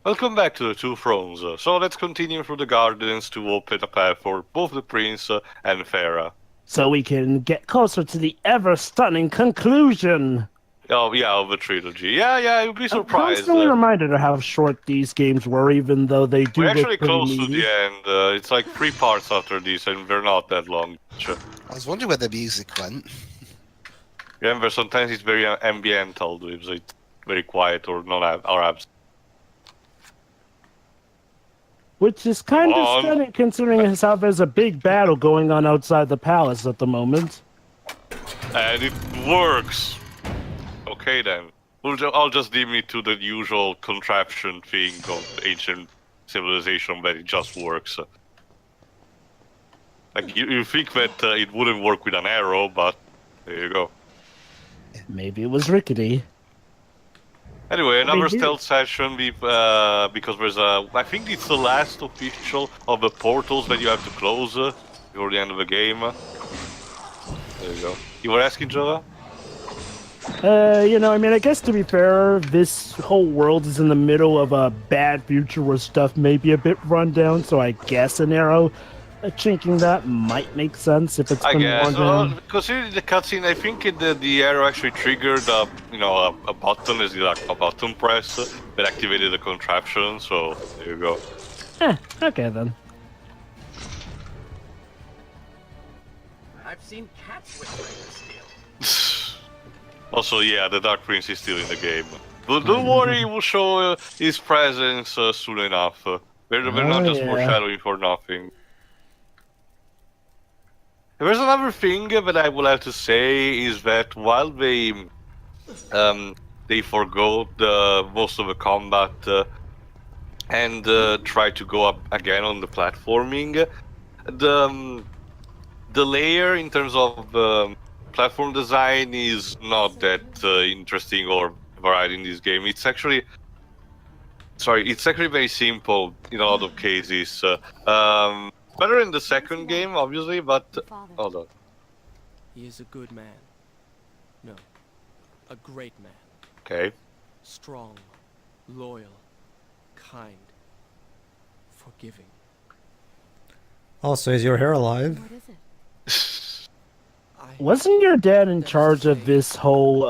Welcome back to the Two Thrones. So let's continue through the gardens to open a path for both the prince and Farah. So we can get closer to the ever-stunning conclusion. Oh, yeah, of the trilogy. Yeah, you'll be I'm surprised. constantly reminded of how short these games were, even though they do We're look actually pretty close to meaty. the end. It's like 3 parts after this, and they're not that long. I was wondering where the music went. Remember, sometimes it's very ambiental, it's very quiet or not or absent. Which is kind Come of on. stunning considering how there's a big battle going on outside the palace at the moment. And it works! Okay then. I'll just deem it to the usual contraption thing of ancient civilization that it just works. Like, you think that it wouldn't work with an arrow, but there you go. Maybe it was rickety. Anyway, another Maybe. stealth session because there's I think it's the last official of the portals that you have to close before the end of the game. There you go. You were asking, Jova? I guess to be fair, this whole world is in the middle of a bad future where stuff may be a bit run down, so I guess an arrow chinking that might make sense if it's I been guess. worn down. Considering the cutscene, I think the arrow actually triggered a button, is like a button press that activated the contraption. So there you go. Okay then. I've seen cats with steel. Also, yeah, the Dark Prince is still in the game. But don't worry, we'll show his presence soon enough. We're not just foreshadowing for nothing. There's another thing that I would have to say is that while they forgot most of the combat and try to go up again on the platforming, the layer in terms of platform design is not that interesting or varied in this game. It's actually very simple in a lot of cases. Better in the second game, obviously, but hold on. He is a good man. No, a great man. Okay. Strong, loyal, kind, forgiving. Also, is your hair alive? What is it? Wasn't your dad in charge of this whole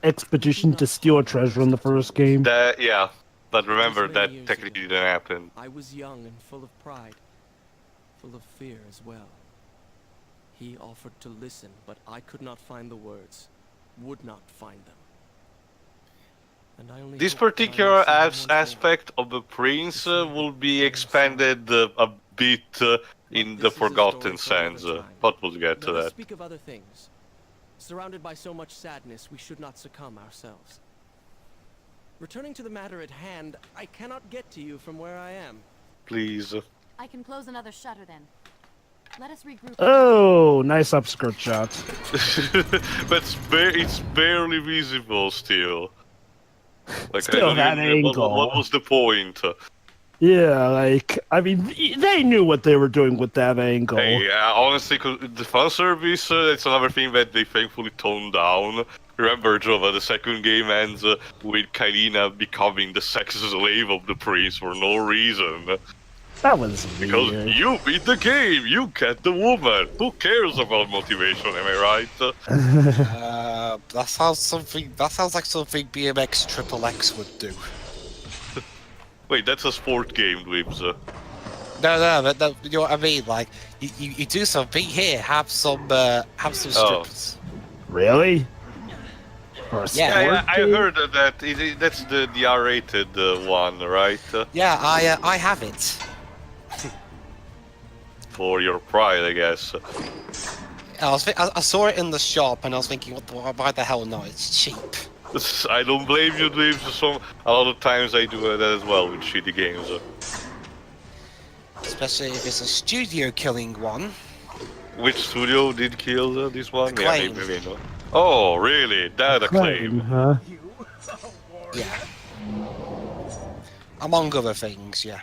expedition to steal a treasure in the first game? Yeah, but remember that technically didn't happen. I was young and full of pride, full of fear as well. He offered to listen, but I could not find the words, would not find them. And I only This hope that I particular may see him once more. aspect of the prince will be expanded a bit in the Forgotten Sands, but we'll get to Let us that. speak of other things. Surrounded by so much sadness, we should not succumb ourselves. Returning to the matter at hand, I cannot get to you from where I am. Please. I can close another shutter then. Let us regroup. Oh, nice upskirt shot. It's barely visible still. Like, Still that angle. What was the point? Yeah, they knew what they were doing with that angle. Hey, yeah, honestly, the fan service, it's another thing that they thankfully toned down. Remember, Jova, the second game ends with Kailina becoming the sex slave of the prince for no reason. That was Because weird. you beat the game, you get the woman. Who cares about motivation, am I right? That sounds like something BMX Triple X would do. Wait, that's a sport game, Dweebs. No, you know what I mean? Like, you do something here, have some strippers. Really? For a Yeah, sport I game? heard that's the R-rated one, right? Yeah, I have it. For your pride, I guess. I saw it in the shop and I was thinking, why the hell not? It's cheap. I don't blame you, Dweebs. A lot of times I do that as well with shitty games. Especially if it's a studio killing one. Which studio did kill this one? Acclaim. Yeah, maybe not. Oh, really? That Acclaim. Huh? Yeah. Among other things, yeah.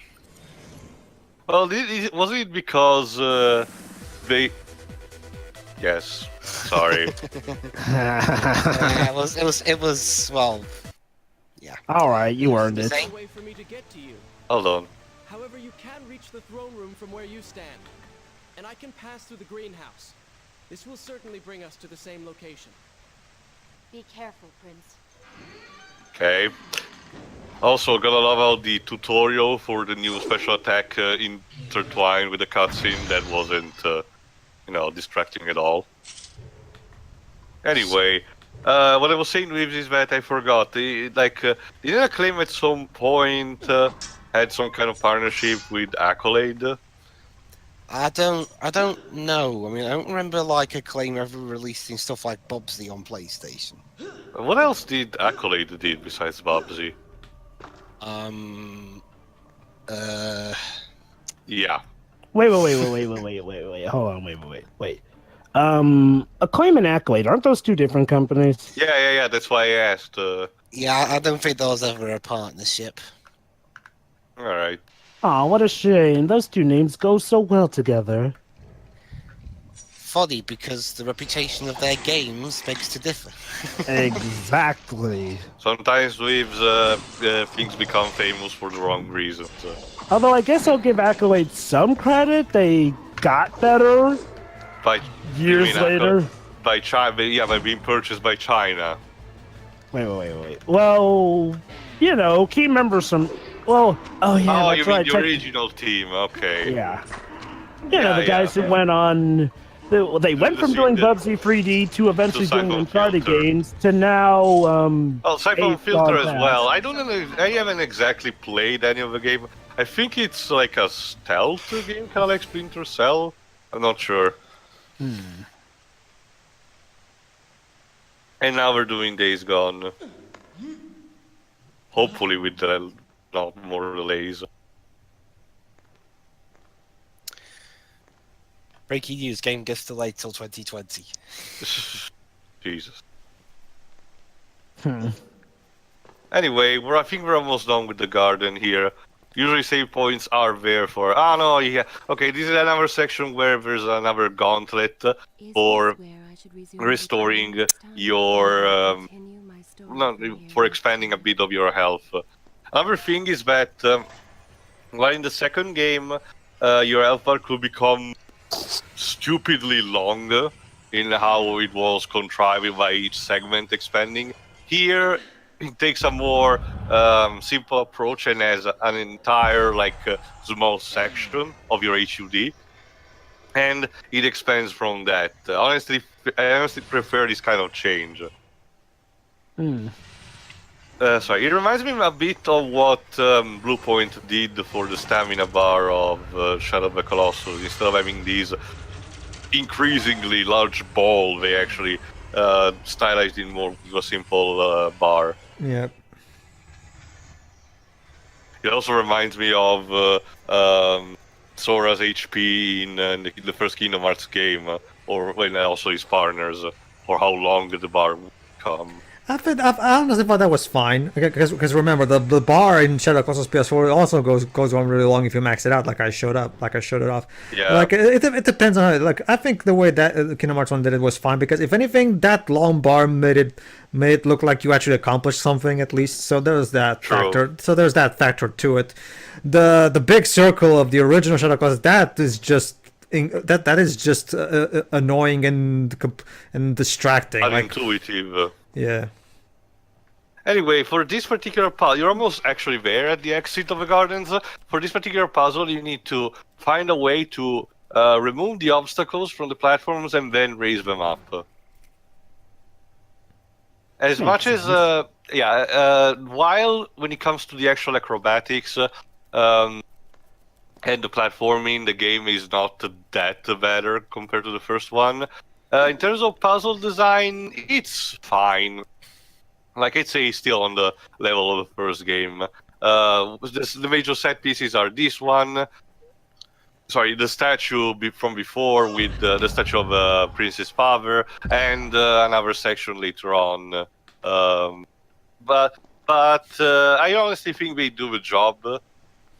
Well, wasn't it because they... Yes, sorry. It was, well... Yeah. All right, you earned The it. same. No way for me to get to you. Hold on. However, you can reach the throne room from where you stand, and I can pass through the greenhouse. This will certainly bring us to the same location. Be careful, Prince. Okay. Also, gonna love out the tutorial for the new special attack intertwined with the cutscene. That wasn't, distracting at all. Anyway, what I was saying, Reeves, is that I forgot. Didn't Acclaim at some point had some kind of partnership with Accolade? I don't know. I mean, I don't remember like Acclaim ever releasing stuff like Bubsy on PlayStation. What else did Accolade did besides Bubsy? Yeah. Wait. Hold on, wait. Acclaim and Accolade, aren't those two different companies? Yeah. That's why I asked. Yeah, I don't think there was ever a partnership. All right. Aw, what a shame. Those two names go so well together. Funny, because the reputation of their games begs to differ. Exactly. Sometimes with things become famous for the wrong reasons. Although I guess I'll give Accolade some credit. They got better By years you mean later. by China, yeah, by being purchased by China. Wait. Well, team members from. Well, oh yeah, Oh, that's you mean right. the original team? Okay. Yeah. Yeah, The guys who went on. They went from doing Bubsy 3D to eventually doing Siphon Uncharted Filter. games to now. Well, Siphon Ace Filter Gone as well. I don't know. I haven't exactly played any of the game. I think it's like a stealth game, kind of like Splinter Cell. I'm not sure. And now we're doing Days Gone. Hopefully with not more delays. Breaking news: game gets delayed till 2020. Jesus. Hmm. Anyway, I think we're almost done with the garden here. Usually save points are there for... Ah, no, yeah. Okay, this is another section where there's another gauntlet for restoring your... for expanding a bit of your health. Another thing is that, while in the second game, your health bar could become stupidly long in how it was contrived by each segment expanding. Here, it takes a more simple approach and has an entire small section of your HUD, and it expands from that. I honestly prefer this kind of change. Sorry, it reminds me a bit of what Bluepoint did for the stamina bar of Shadow of the Colossus. Instead of having these increasingly large ball, they actually stylized in more of a simple bar. Yeah. It also reminds me of Sora's HP in the first Kingdom Hearts game, or when also his partners, or how long the bar would come. I honestly thought that was fine, because remember the bar in Shadow of the Colossus PS4 also goes on really long if you max it out, like I showed it off. Yeah. Like it depends on how. Like I think the way that Kingdom Hearts 1 did it was fine, because if anything, that long bar made it look like you actually accomplished something at least. So there's that factor. So there's that factor to it. The big circle of the original Shadow of the Colossus, that is just annoying and distracting. Unintuitive. Yeah. Anyway, for this particular puzzle, you're almost actually there at the exit of the gardens. For this particular puzzle, you need to find a way to remove the obstacles from the platforms and then raise them up. As much as, while when it comes to the actual acrobatics and the platforming, the game is not that better compared to the first one. In terms of puzzle design, it's fine. Like, I'd say still on the level of the first game. The major set pieces are this one. Sorry, the statue from before with the statue of Princess Power, and another section later on. But I honestly think they do a job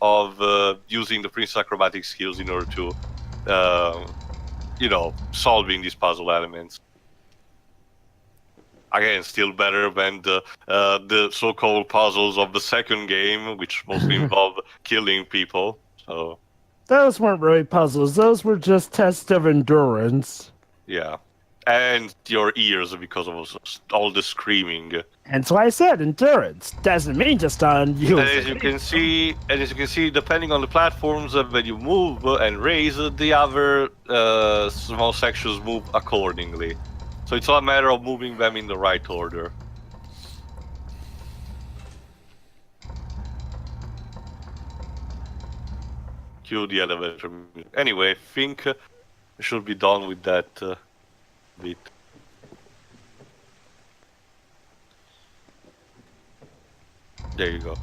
of using the Princess acrobatic skills in order to solving these puzzle elements. again, still better than the so-called puzzles of the second game, which mostly involve killing people. So Those weren't really puzzles. Those were just tests of endurance. yeah, and your ears because of all the screaming. Hence why I said endurance. Doesn't mean just on you. And as you can see, depending on the platforms when you move and raise, the other small sections move accordingly. So it's all a matter of moving them in the right order. Cue the elevator music. Anyway, I think I should be done with that bit. There you go.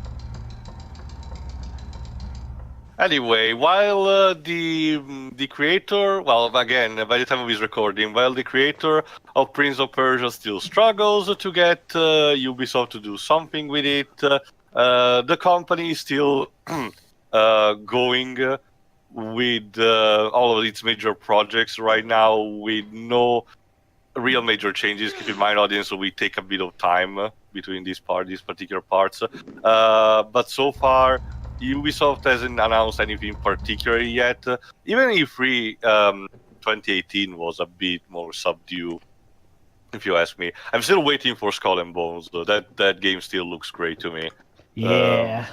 Anyway, while the creator, well, again, by the time of his recording, while the creator of Prince of Persia still struggles to get Ubisoft to do something with it, the company is still going with all of its major projects right now with no real major changes. Keep in mind, audience, we take a bit of time between these particular parts. But so far, Ubisoft hasn't announced anything particular yet. Even if 2018 was a bit more subdued, if you ask me. I'm still waiting for Skull and Bones, though. That game still looks great to me. Yeah.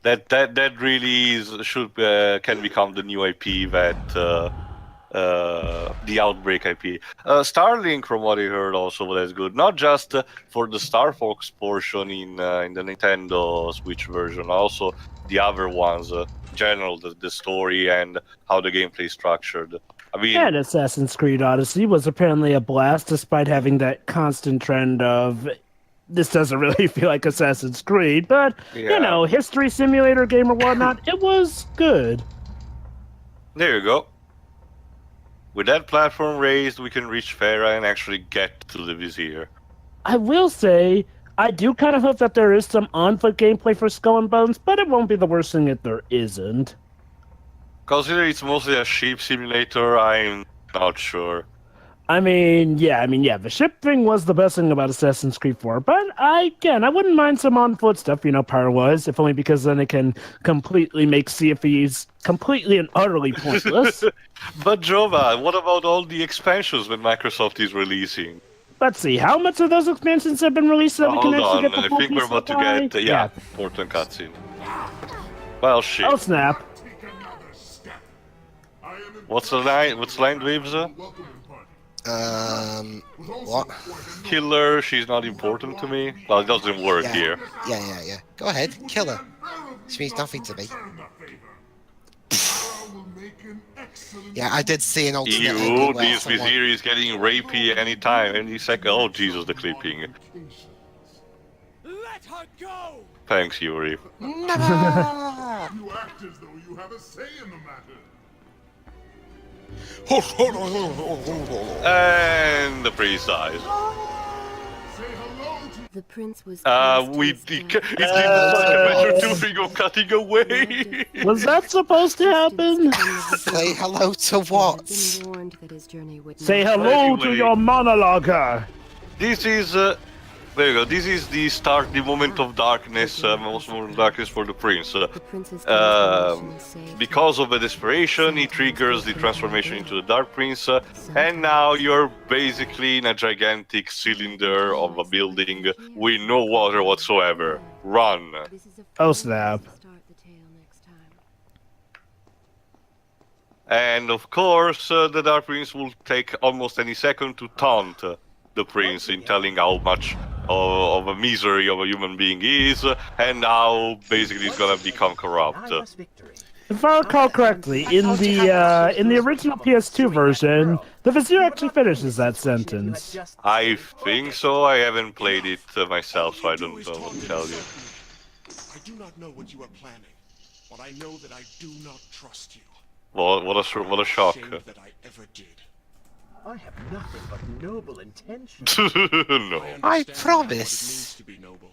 That really can become the new IP that the Outbreak IP. Starlink, from what I heard, also that's good. Not just for the Star Fox portion in the Nintendo Switch version, also the other ones, general the story and how the gameplay is structured. I mean, And Assassin's Creed Odyssey was apparently a blast, despite having that constant trend of this doesn't really feel like Assassin's Creed, but Yeah. you know, history simulator game or whatnot, it was good. there you go. With that platform raised, we can reach Farah and actually get to the Vizier. I will say, I do kind of hope that there is some on-foot gameplay for Skull and Bones, but it won't be the worst thing if there isn't. Considering it's mostly a sheep simulator, I'm not sure. I mean, yeah, the ship thing was the best thing about Assassin's Creed 4, but I wouldn't mind some on-foot stuff, power-wise, if only because then it can completely make Sea of Thieves completely and utterly pointless. But Jova, what about all the expansions that Microsoft is releasing? Let's see, how much of those expansions have been released so that we can Hold actually on, get the I full think we're piece about to supply? get, important cutscene. Well, shit. Oh, snap. What's the line, Dweebs? What? Killer, she's not important to me. Well, it doesn't work here. Yeah. Go ahead, kill her. She means nothing to me. Yeah, I did see an alternate ending Ew, where this someone- Vizier is getting rapey anytime, any second. Oh, Jesus, the clipping. Let her go! Thanks, Yuri. Never! You act as though you have a say in the matter. And the priest dies. Say hello to The prince was. It did such a better doing of cutting away. Was that supposed to happen? Say hello to what? Say hello to Anyway. your monologuer. This is, there you go. This is the start, the moment of darkness, most moment of darkness for the prince. Because of the desperation, he triggers the transformation into the Dark Prince, and now you're basically in a gigantic cylinder of a building with no water whatsoever. Run! Oh, snap. And of course, the Dark Prince will take almost any second to taunt the prince in telling how much of a misery of a human being he is, and now basically he's gonna become corrupt. If I recall correctly, in the original PS2 version, the Vizier actually finishes that sentence. I think so. I haven't played it myself, so I don't know what to tell you. I do not know what you are planning, but I know that I do not trust you. What a shock. Ashamed that I ever did. I have nothing but noble intentions. No. I understand now what it promise. means to be noble,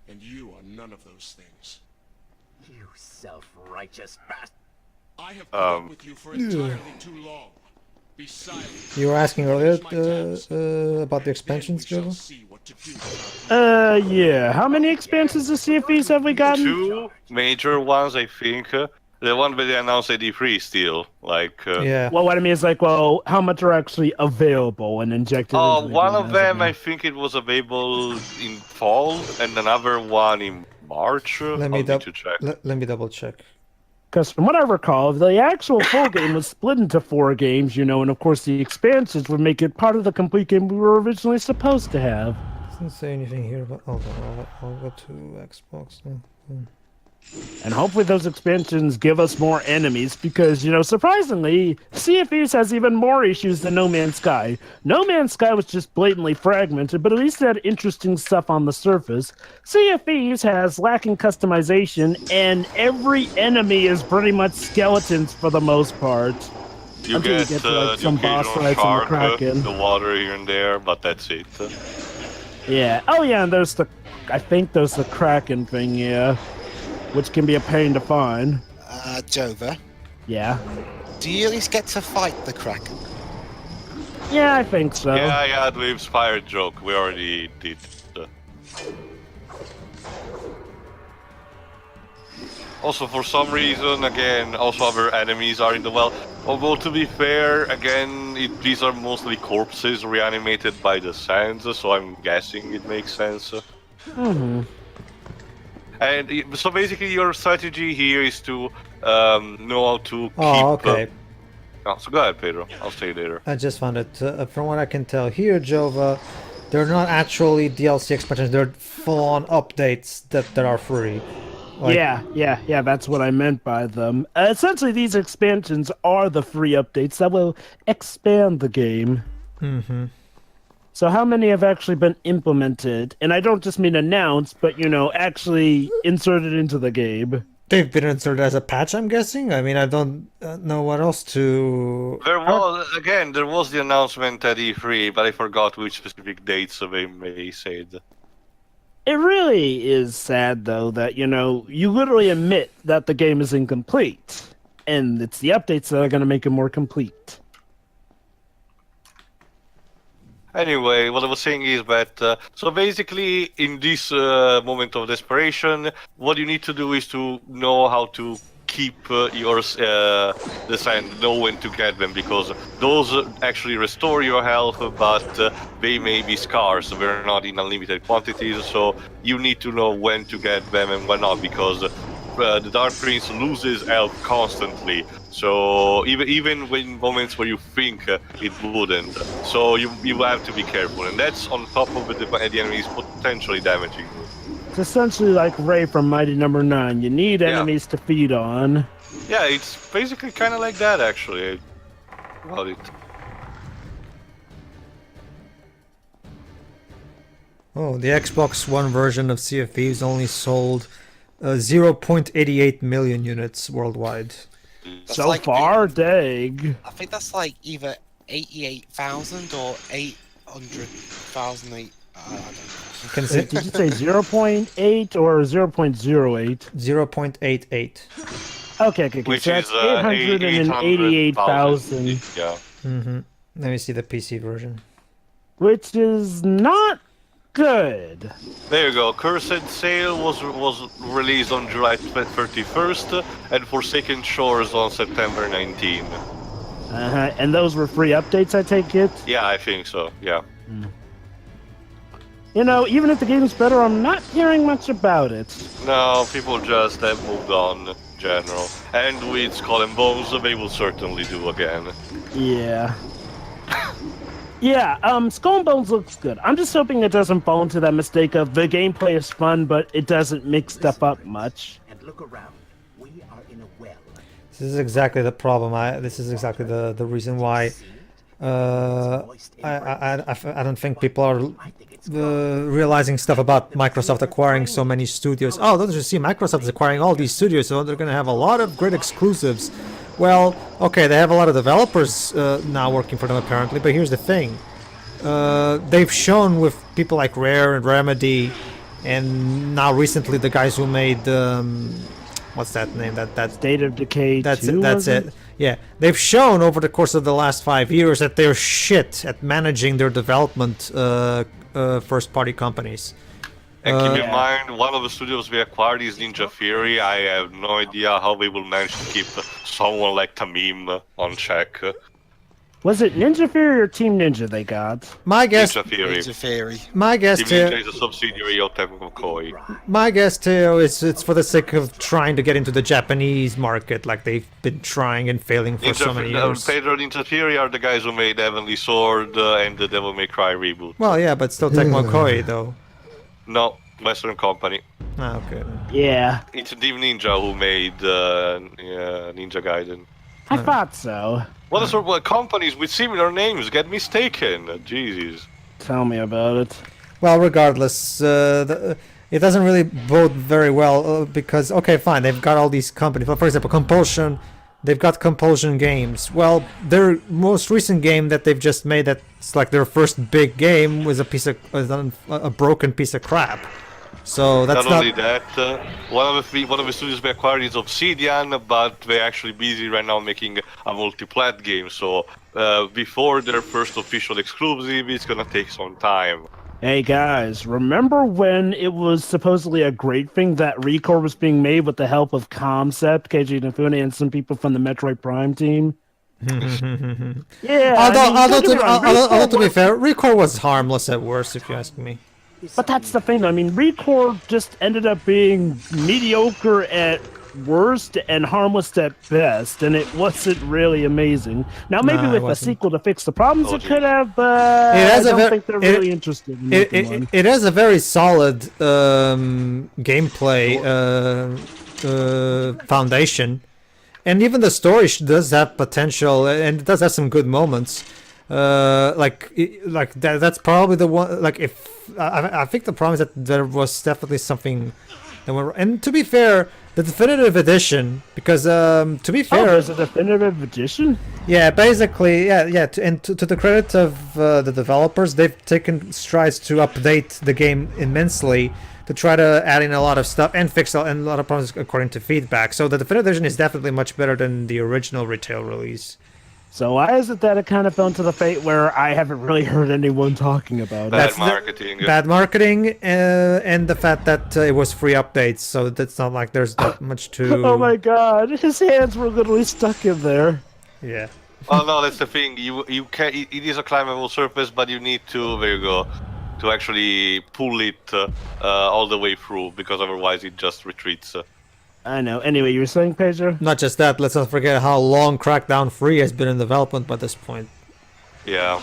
and you are none of those things. You self-righteous bastard. I have put up with you for entirely too long. Be silent. You were asking earlier about the expansions, We shall Joe? see what to do about Yeah. How many expansions of CFEs have we gotten? 2 major ones, I think. The one that they announced at E3 still, like... Yeah. Well, what I mean is like, well, how much are actually available and injected into the one game of as them, now? I think it was available in fall, and another one in March. Let I'll me need to check. let me double check. Because from what I recall, the actual full game was split into 4 games, you know, and of course the expansions would make it part of the complete game we were originally supposed to have. Doesn't say anything here, but hold on, I'll go to Xbox. And hopefully those expansions give us more enemies because, you know, surprisingly, Sea of Thieves has even more issues than No Man's Sky. No Man's Sky was just blatantly fragmented, but at least it had interesting stuff on the surface. Sea of Thieves has lacking customization, and every enemy is pretty much skeletons for the most part. You Until you get, get to, like, the some boss occasional fights on the shark, Kraken. the water here and there, but that's it. Yeah. Oh, yeah, and there's I think there's the Kraken thing, yeah. Which can be a pain to find. Jova, Yeah. do you at least get to fight the Kraken? Yeah, I think so. Yeah, the inspired joke. We already did. Also, for some reason, again, also other enemies are in the well. Although, to be fair, again, these are mostly corpses reanimated by the sands, so I'm guessing it makes sense. Mm-hmm. And so basically, your strategy here is to know how to keep. Oh, okay. So go ahead, Pedro. I'll stay later. I just found it. From what I can tell here, Jova, they're not actually DLC expansions. They're full-on updates that are free. Like, Yeah, that's what I meant by them. Essentially, these expansions are the free updates that will expand the game. Mm-hmm. So how many have actually been implemented? And I don't just mean announced, but, you know, actually inserted into the game. They've been inserted as a patch, I'm guessing? I mean, I don't know what else to... There was the announcement at E3, but I forgot which specific dates they said. It really is sad, though, that, you know, you literally admit that the game is incomplete. And it's the updates that are going to make it more complete. Anyway, what I was saying is that, so basically, in this moment of desperation, what you need to do is to know how to keep your the sand, know when to get them, because those actually restore your health, but they may be scarce, they're not in unlimited quantities, so you need to know when to get them and when not, because the Dark Prince loses health constantly, so even in moments where you think it wouldn't, so you have to be careful, and that's on top of the enemies potentially damaging you. It's essentially like Ray from Mighty Number 9. You need enemies to feed on. Yeah, it's basically kind of like that, actually. About it. Oh, the Xbox One version of Sea of Thieves only sold 0.88 million units worldwide. That's So like far, dang. I think that's like either 88,000 or 800,000. I don't know. Did you say 0.8 or 0.08? 0.88. Okay. Which So that's is 888,000, Yeah. Mm-hmm. Let me see the PC version. which is not good. There you go. Cursed Sail was released on July 31st, and Forsaken Shores on September 19. And those were free updates, I take it? Yeah, I think so. Yeah. You know, even if the game's better, I'm not hearing much about it. No, people just have moved on in general, and with Skull and Bones, they will certainly do again. Yeah. Yeah, Skull and Bones looks good. I'm just hoping it doesn't fall into that mistake of the gameplay is fun, but it doesn't mix stuff up much. And look around. We are in a well. This is exactly the problem. This is exactly the reason why I don't think people are realizing stuff about Microsoft acquiring so many studios. Oh, don't you see, Microsoft is acquiring all these studios, so they're going to have a lot of great exclusives. Well, okay, they have a lot of developers now working for them apparently, but here's the thing. They've shown with people like Rare and Remedy, and now recently the guys who made what's that name? That State of Decay That's 2, it. That's was it. Yeah, they've shown over the course of the last 5 years that they're shit at managing their development first-party companies. And keep in Yeah. mind, one of the studios we acquired is Ninja Theory. I have no idea how they will manage to keep someone like Tamim on check. Was it Ninja Fury or Team Ninja they got? My guess, Ninja Theory. It's a theory. my guess Team too. Ninja is a subsidiary of Tecmo Koei. My guess too is it's for the sake of trying to get into the Japanese market, like they've been trying and failing for so many years. Pedro Ninja Theory are the guys who made Heavenly Sword and the Devil May Cry reboot. Well, yeah, but still Tecmo Koei though. No, Western Company. Ah, okay. Yeah, It's Team Ninja who made Ninja Gaiden. I thought so. What are sort of companies with similar names get mistaken? Jesus. Tell me about it. Well, regardless, it doesn't really bode very well because, okay, fine, they've got all these companies. But for example, Compulsion, they've got Compulsion Games. Well, their most recent game that they've just made, that's like their first big game, was a broken piece of crap. So that's Not only that, one of the studios we acquired is Obsidian, but they're actually busy right now making a multi-plat game. So before their first official exclusive, it's gonna take some time. Hey guys, remember when it was supposedly a great thing that Recore was being made with the help of Concept, Keiji Inafune, and some people from the Metroid Prime team? Yeah. Although to be fair, Recore was harmless at worst, if you ask me. But that's the thing. I mean, Recore just ended up being mediocre at worst and harmless at best, and it wasn't really amazing. Now, maybe Nah, it with a wasn't. sequel to fix the problems, it geez. could have, but It I has a don't ver- think they're it- really interested in making one. It has a very solid gameplay foundation, and even the story does have potential, and it does have some good moments. That's probably the one. Like, if I think the problem is that there was definitely something that went. And to be fair, the definitive edition, because to be Oh, fair, there's a definitive edition? yeah, basically, yeah. To the credit of the developers, they've taken strides to update the game immensely to try to add in a lot of stuff and fix a lot of problems according to feedback. So the definitive edition is definitely much better than the original retail release. So why is it that it kind of fell into the fate where I haven't really heard anyone talking about it? Bad That's marketing. Bad marketing, and the fact that it was free updates, so that's not like there's that much to. Oh my god, his hands were literally stuck in there. Yeah. Oh no, that's the thing. You can. It is a climbable surface, but you need to. There you go. To actually pull it all the way through, because otherwise it just retreats. I know. Anyway, you were saying, Pedro? Not just that, let's not forget how long Crackdown 3 has been in development by this point. Yeah.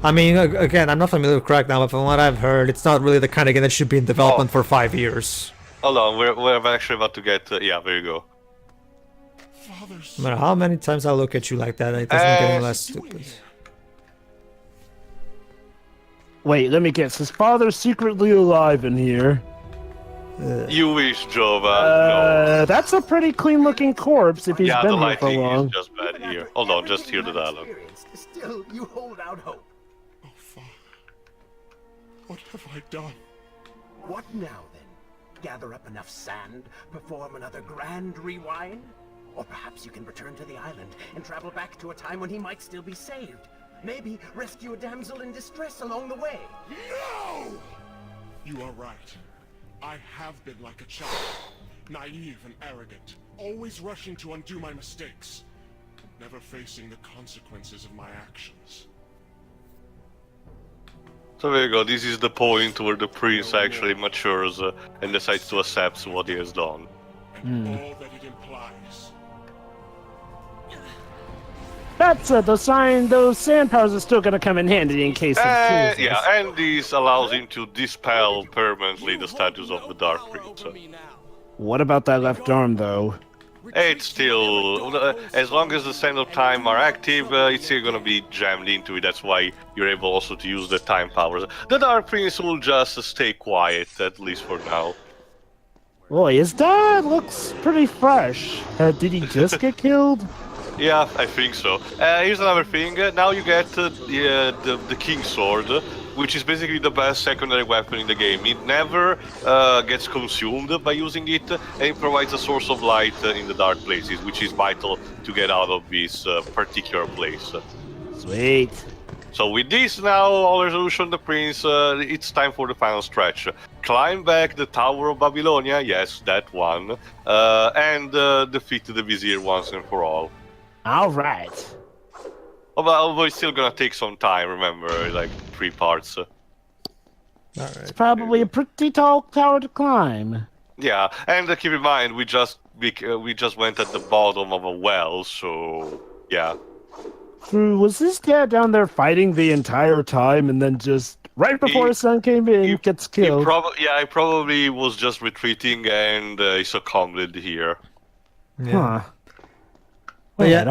I mean, again, I'm not familiar with Crackdown, but from what I've heard, it's not really the kind of game that should be in development for 5 years. Hold on, we're actually about to get. Yeah, there you go. Father's No matter how many times I look at you like that, it doesn't get any less stupid. Wait, let me guess. His father's secretly alive in here. You wish, Jova. That's a pretty clean-looking corpse if No. he's Yeah, the been here for lighting long. is just bad here. Hold on, just hear the dialogue. Still, you hold out hope. Oh, Father. What have I done? What now, then? Gather up enough sand, perform another grand rewind? Or perhaps you can return to the island and travel back to a time when he might still be saved. Maybe rescue a damsel in distress along the way. No! You are right. I have been like a child. Naive and arrogant. Always rushing to undo my mistakes. Never facing the consequences of my actions. So there you go. This is the point where the prince actually matures and decides to accept what he has done. And all that it implies. That's those sand powers are still gonna come in handy in case of cases. Yeah, and this allows him to dispel permanently the status of the Dark Prince. What about that left arm, though? It's still, as long as the Sand of Time are active, it's still gonna be jammed into it. That's why you're able also to use the time powers. The Dark Prince will just stay quiet, at least for now. Boy, his dad looks pretty fresh. Did he just get killed? Yeah, I think so. Here's another thing. Now you get the King's Sword, which is basically the best secondary weapon in the game. It never gets consumed by using it, and it provides a source of light in the dark places, which is vital to get out of this particular place. Sweet. So with this now, all resolution, the prince, it's time for the final stretch. Climb back the Tower of Babylonia, yes, that one, and defeat the Vizier once and for all. All right. Although it's still gonna take some time, remember, like 3 parts. It's probably a pretty tall tower to climb. Yeah, and keep in mind, we just went at the bottom of a well, so yeah. Was this dad down there fighting the entire time and then just right before his son came in, gets killed? He probably was just retreating and he succumbed here. Yeah. Huh. Wait, yeah.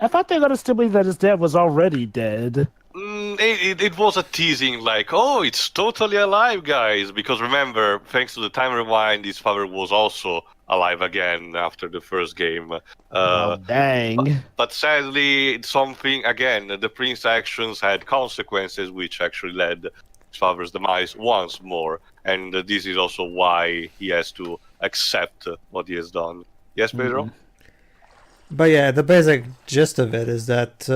I thought they let us to believe that his dad was already dead. It was a teasing, like, oh, it's totally alive, guys. Because remember, thanks to the time rewind, his father was also alive again after the first game. Dang. But sadly, the prince's actions had consequences, which actually led his father's demise once more. And this is also why he has to accept what he has done. Yes, Pedro? But yeah, the basic gist of it is that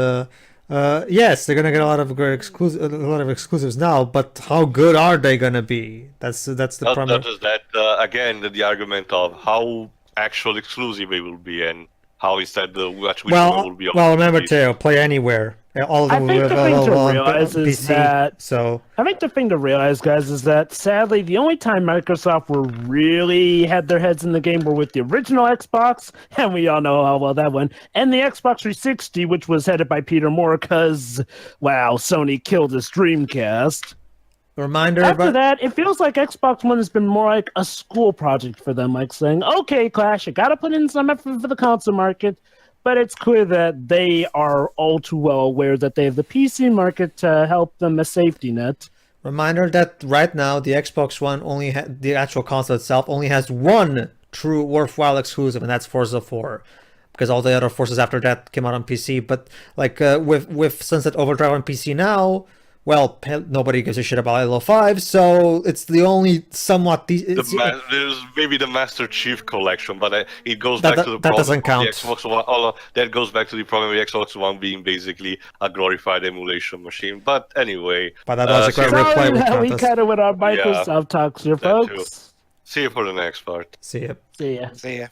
yes, they're gonna get a lot of exclusives now, but how good are they gonna be? That's the problem. Not just that. Again, the argument of how actual exclusive they will be and how instead which will be. Well, remember to play anywhere. All of them I think the thing to realize is PC, that so I think the thing to realize, guys, is that sadly the only time Microsoft were really had their heads in the game were with the original Xbox, and we all know how well that went, and the Xbox 360, which was headed by Peter Moore, because wow, Sony killed his Dreamcast. reminder. After that, it feels like Xbox One has been more like a school project for them, like saying, "Okay, Clash, you got to put in some effort for the console market." But it's clear that they are all too well aware that they have the PC market to help them a safety net. Reminder that right now the Xbox One the actual console itself only has one true worthwhile exclusive, and that's Forza 4. Because all the other Forzas after that came out on PC. But like with Sunset Overdrive on PC now, well, nobody gives a shit about Halo 5, so it's the only somewhat... There's maybe the Master Chief Collection, but it goes back to the that problem doesn't of count. the Xbox One. That goes back to the problem of the Xbox One being basically a glorified emulation machine. But anyway... But that was a great replay with we kind of went on Microsoft talks here, folks. See you for the next part. See ya. See ya. See ya.